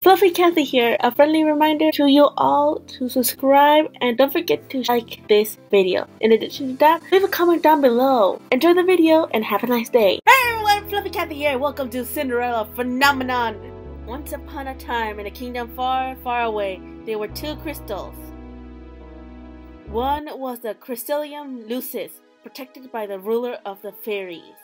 Fluffy Cathy here, a friendly reminder to you all to subscribe and don't forget to like this video. In addition to that, leave a comment down below. Enjoy the video and have a nice day. Hey everyone, Fluffy Cathy here. Welcome to Cinderella Phenomenon. Once upon a time, in a kingdom far, far away, there were two crystals. One was the Crystalium Lucis, protected by the ruler of the fairies.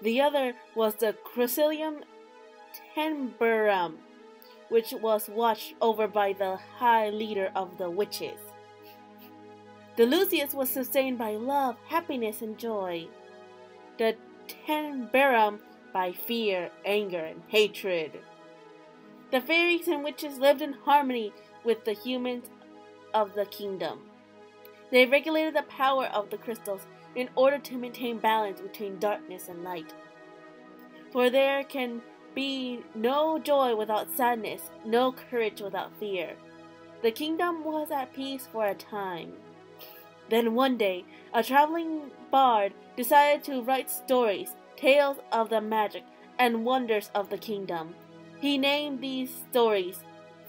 The other was the Crystalium Tenberum, which was watched over by the high leader of the witches. The Lucius was sustained by love, happiness, and joy. The Tenberum by fear, anger, and hatred. The fairies and witches lived in harmony with the humans of the kingdom. They regulated the power of the crystals in order to maintain balance between darkness and light. For there can be no joy without sadness, no courage without fear. The kingdom was at peace for a time. Then one day, a traveling bard decided to write stories, tales of the magic and wonders of the kingdom. He named these stories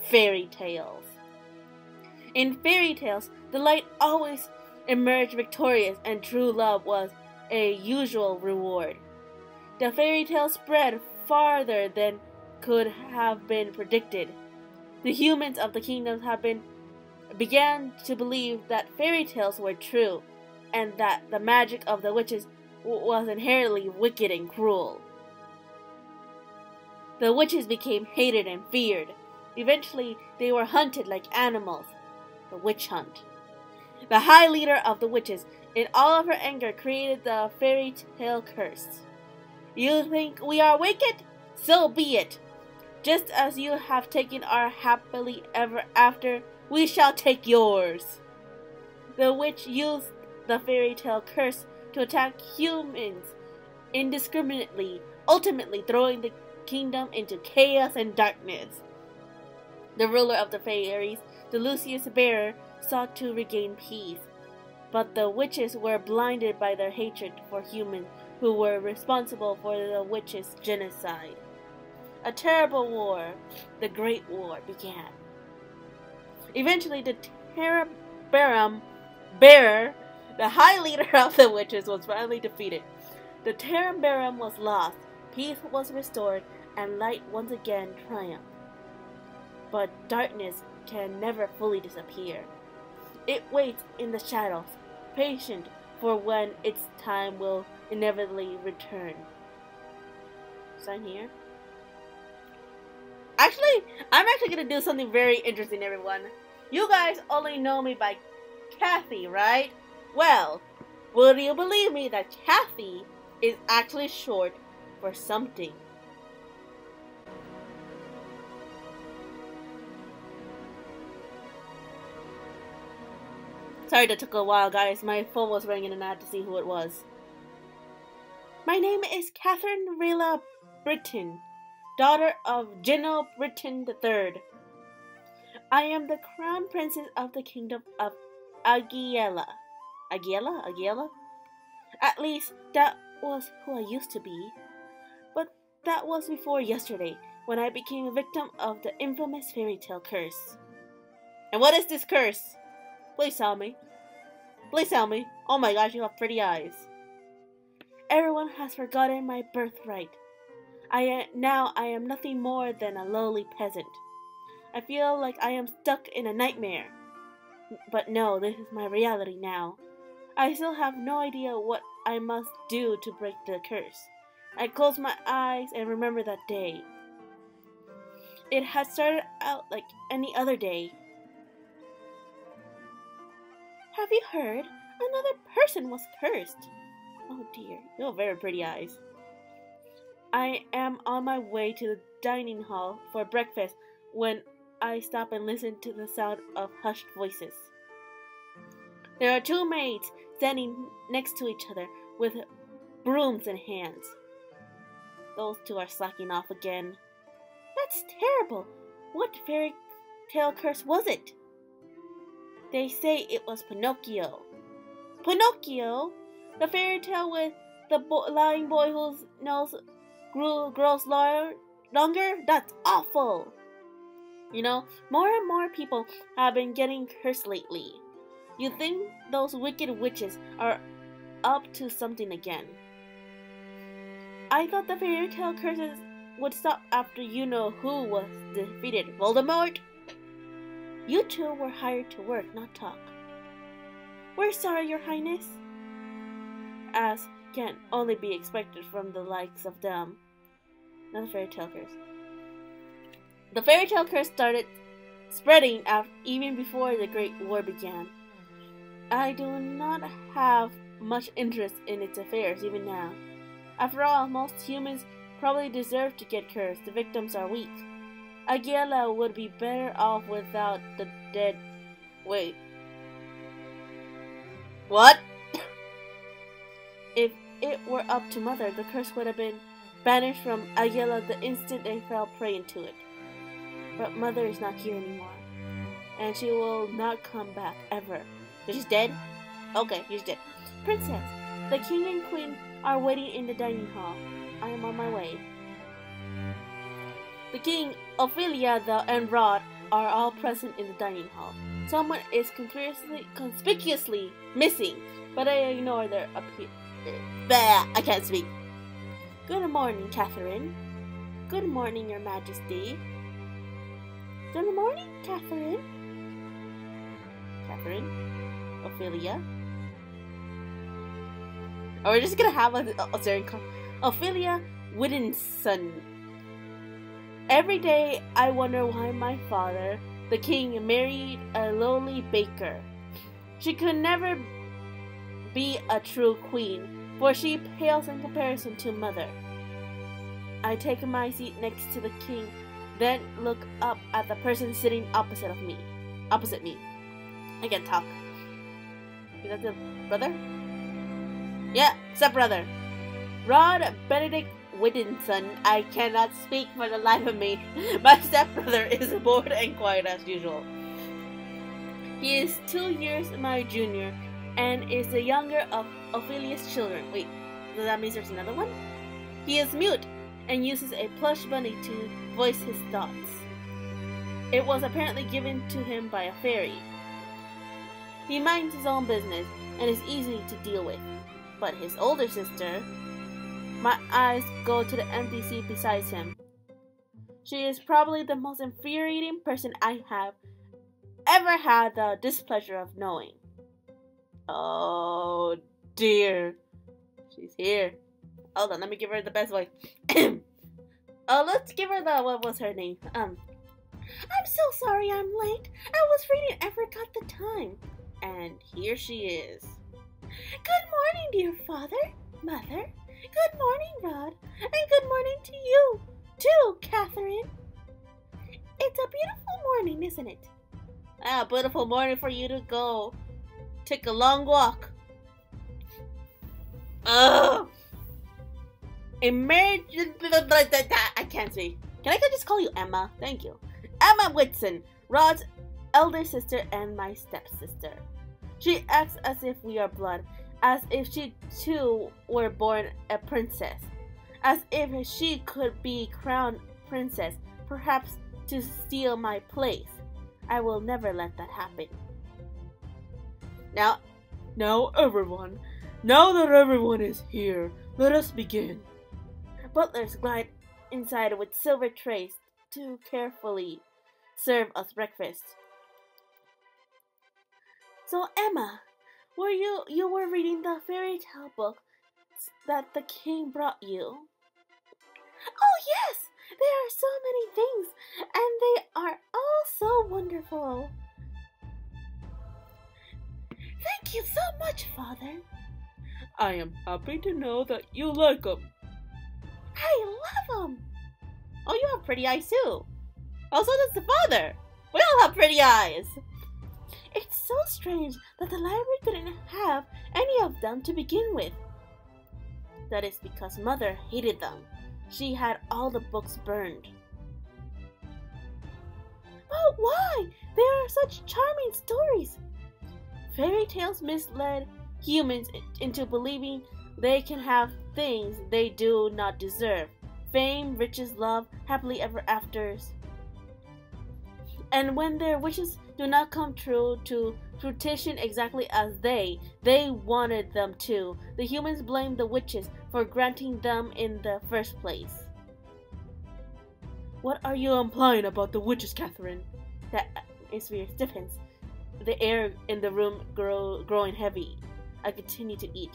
fairy tales. In fairy tales, the light always emerged victorious and true love was a usual reward. The fairy tale spread farther than could have been predicted. The humans of the kingdoms began to believe that fairy tales were true, and that the magic of the witches was inherently wicked and cruel. The witches became hated and feared. Eventually, they were hunted like animals. The witch hunt. The high leader of the witches, in all of her anger, created the fairy tale curse. You think we are wicked? So be it. Just as you have taken our happily ever after, we shall take yours. The witch used the fairy tale curse to attack humans indiscriminately, ultimately throwing the kingdom into chaos and darkness. The ruler of the fairies, the Lucius Bearer, sought to regain peace, but the witches were blinded by their hatred for humans who were responsible for the witches' genocide. A terrible war, the Great War, began. Eventually, the Tenberum Bearer, the high leader of the witches, was finally defeated. The Tenberum was lost, peace was restored, and light once again triumphed. But darkness can never fully disappear. It waits in the shadows, patient for when its time will inevitably return. Sign here. I'm actually gonna do something very interesting, everyone. You guys only know me by Cathy, right? Well, will you believe me that Cathy is actually short for something? Sorry that took a while, guys. My phone was ringing and I had to see who it was. My name is Catherine Rilla Britton, daughter of General Britton III. I am the crown princess of the kingdom of Agiela. Agiela? At least, that was who I used to be. But that was before yesterday, when I became a victim of the infamous fairy tale curse. And what is this curse? Please tell me. Please tell me. Oh my gosh, you have pretty eyes. Everyone has forgotten my birthright. Now I am nothing more than a lowly peasant. I feel like I am stuck in a nightmare. But no, this is my reality now. I still have no idea what I must do to break the curse. I close my eyes and remember that day. It had started out like any other day. Have you heard? Another person was cursed. Oh dear, you have very pretty eyes. I am on my way to the dining hall for breakfast when I stop and listen to the sound of hushed voices. There are two maids standing next to each other with brooms in hands. Those two are slacking off again. That's terrible. What fairy tale curse was it? They say it was Pinocchio. Pinocchio? The fairy tale with the lying boy whose nose grows longer? That's awful! You know, more and more people have been getting cursed lately. You think those wicked witches are up to something again. I thought the fairy tale curses would stop after you-know-who was defeated. Voldemort? You two were hired to work, not talk. We're sorry, Your Highness. As can only be expected from the likes of them. Not the fairy tale curse. The fairy tale curse started spreading even before the Great War began. I do not have much interest in its affairs even now. After all, most humans probably deserve to get cursed. The victims are weak. Agiela would be better off without the dead. Wait. What? If it were up to Mother, the curse would have been banished from Agiela the instant they fell prey into it. But Mother is not here anymore, and she will not come back ever. So she's dead? Okay, she's dead. Princess, the King and Queen are waiting in the dining hall. I am on my way. The King, Ophelia, and Rod are all present in the dining hall. Someone is conspicuously missing, but I ignore their appearance. I can't speak. Good morning, Catherine. Good morning, Your Majesty. Good morning, Catherine. Catherine? Ophelia? Or we're just gonna have a certain call. Ophelia Whittinson. Every day I wonder why my father, the king, married a lowly baker. She could never be a true queen, for she pales in comparison to Mother. I take my seat next to the king, then look up at the person sitting opposite me. I can't talk. Is that the brother? Yeah, stepbrother. Rod Benedict Whittinson. I cannot speak for the life of me. My stepbrother is bored and quiet as usual. He is 2 years my junior and is the younger of Ophelia's children. Wait, does that mean there's another one? He is mute and uses a plush bunny to voice his thoughts. It was apparently given to him by a fairy. He minds his own business and is easy to deal with. But his older sister, my eyes go to the empty seat beside him. She is probably the most infuriating person I have ever had the displeasure of knowing. Oh dear. She's here. Hold on, let me give her the best voice. Let's give her the, what was her name? I'm so sorry I'm late. I was reading and forgot the time. And here she is. Good morning, dear father, mother. Good morning, Rod. And good morning to you, too, Catherine. It's a beautiful morning, isn't it? Ah, beautiful morning for you to go take a long walk. Ugh. I can't speak. Can I just call you Emma? Thank you. Emma Whitson, Rod's elder sister and my stepsister. She acts as if we are blood, as if she too were born a princess, as if she could be crowned princess, perhaps to steal my place. I will never let that happen. Now that everyone is here, let us begin. Butlers glide inside with silver trays to carefully serve us breakfast. So Emma, you were reading the fairy tale book that the king brought you? Oh yes, there are so many things, and they are all so wonderful. Thank you so much, Father. I am happy to know that you like them. I love them. Oh, you have pretty eyes too. Also, that's the father. We all have pretty eyes. It's so strange that the library didn't have any of them to begin with. That is because Mother hated them. She had all the books burned. But why? They are such charming stories. Fairy tales misled humans into believing they can have things they do not deserve. fame, riches, love, happily ever afters. And when their wishes do not come true to fruition exactly as they wanted them to, the humans blame the witches for granting them in the first place. What are you implying about the witches, Catherine? The atmosphere stiffens, the air in the room growing heavy. I continue to eat.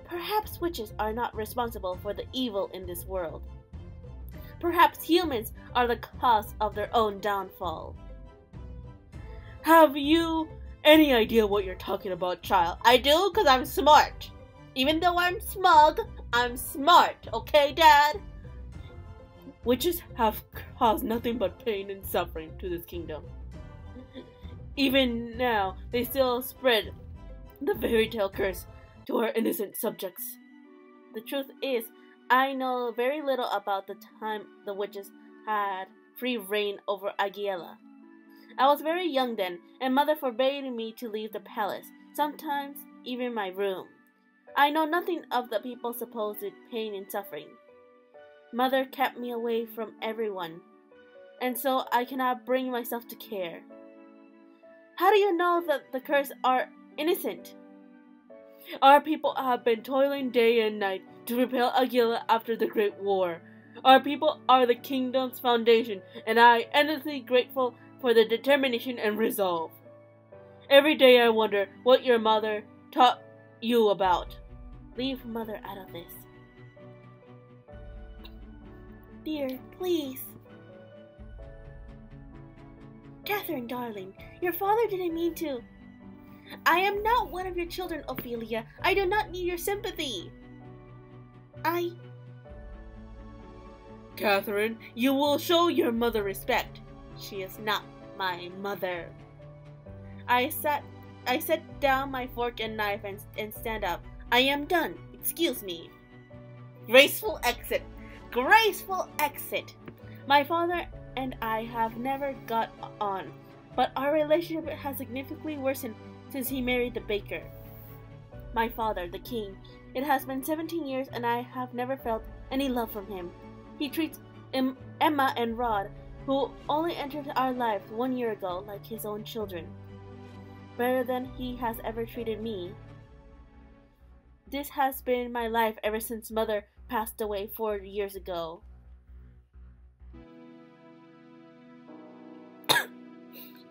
Perhaps witches are not responsible for the evil in this world. Perhaps humans are the cause of their own downfall. Have you any idea what you're talking about, child? I do, because I'm smart. Even though I'm smug, I'm smart, okay, Dad? Witches have caused nothing but pain and suffering to this kingdom. Even now, they still spread the fairy tale curse to our innocent subjects. The truth is, I know very little about the time the witches had free reign over Agiela. I was very young then, and Mother forbade me to leave the palace, sometimes even my room. I know nothing of the people's supposed pain and suffering. Mother kept me away from everyone, and so I cannot bring myself to care. How do you know that the curse are innocent? Our people have been toiling day and night to repel Agiela after the Great War. Our people are the kingdom's foundation, and I am endlessly grateful for their determination and resolve. Every day I wonder what your mother taught you about. Leave Mother out of this. Dear, please. Catherine, darling, your father didn't mean to. I am not one of your children, Ophelia. I do not need your sympathy. Catherine, you will show your mother respect. She is not my mother. I set down my fork and knife and stand up. I am done. Excuse me. Graceful exit. Graceful exit. My father and I have never got on, but our relationship has significantly worsened since he married the baker. My father, the king. It has been 17 years and I have never felt any love from him. He treats Emma and Rod, who only entered our lives 1 year ago, like his own children, better than he has ever treated me. This has been my life ever since Mother passed away 4 years ago.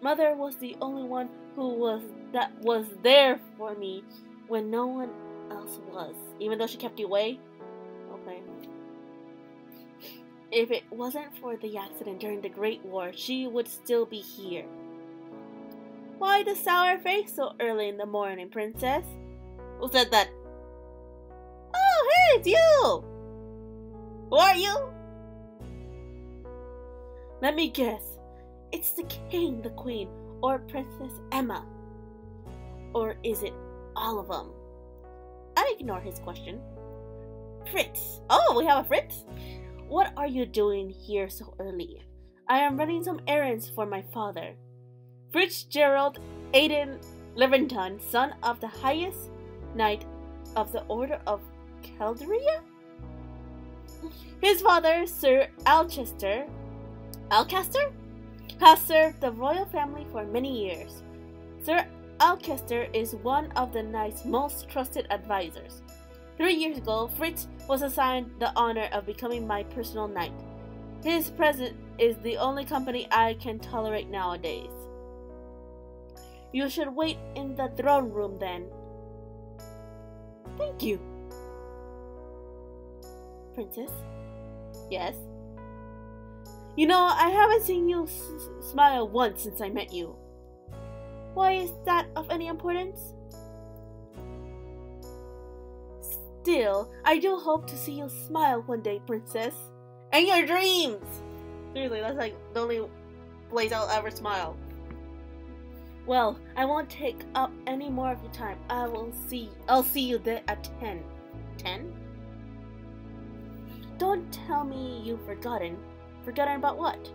Mother was the only one that was there for me when no one else was, even though she kept you away. Okay. If it wasn't for the accident during the Great War, she would still be here. Why the sour face so early in the morning, Princess? Who said that? Oh, hey, it's you! Who are you? Let me guess. It's the king, the queen, or Princess Emma. Or is it all of them? I ignore his question. Fritz. Oh, we have a Fritz? What are you doing here so early? I am running some errands for my father. Fitzgerald Aidan Leventon, son of the highest knight of the Order of Calderia? His father, Sir Alcester, has served the royal family for many years. Sir Alcester is one of the knight's most trusted advisors. 3 years ago, Fritz was assigned the honor of becoming my personal knight. His presence is the only company I can tolerate nowadays. You should wait in the throne room then. Thank you. Princess? Yes? You know, I haven't seen you smile once since I met you. Why is that of any importance? Still, I do hope to see you smile one day, Princess. And your dreams! Seriously, that's like the only place I'll ever smile. Well, I won't take up any more of your time. I'll see you there at 10. 10? Don't tell me you've forgotten. Forgotten about what?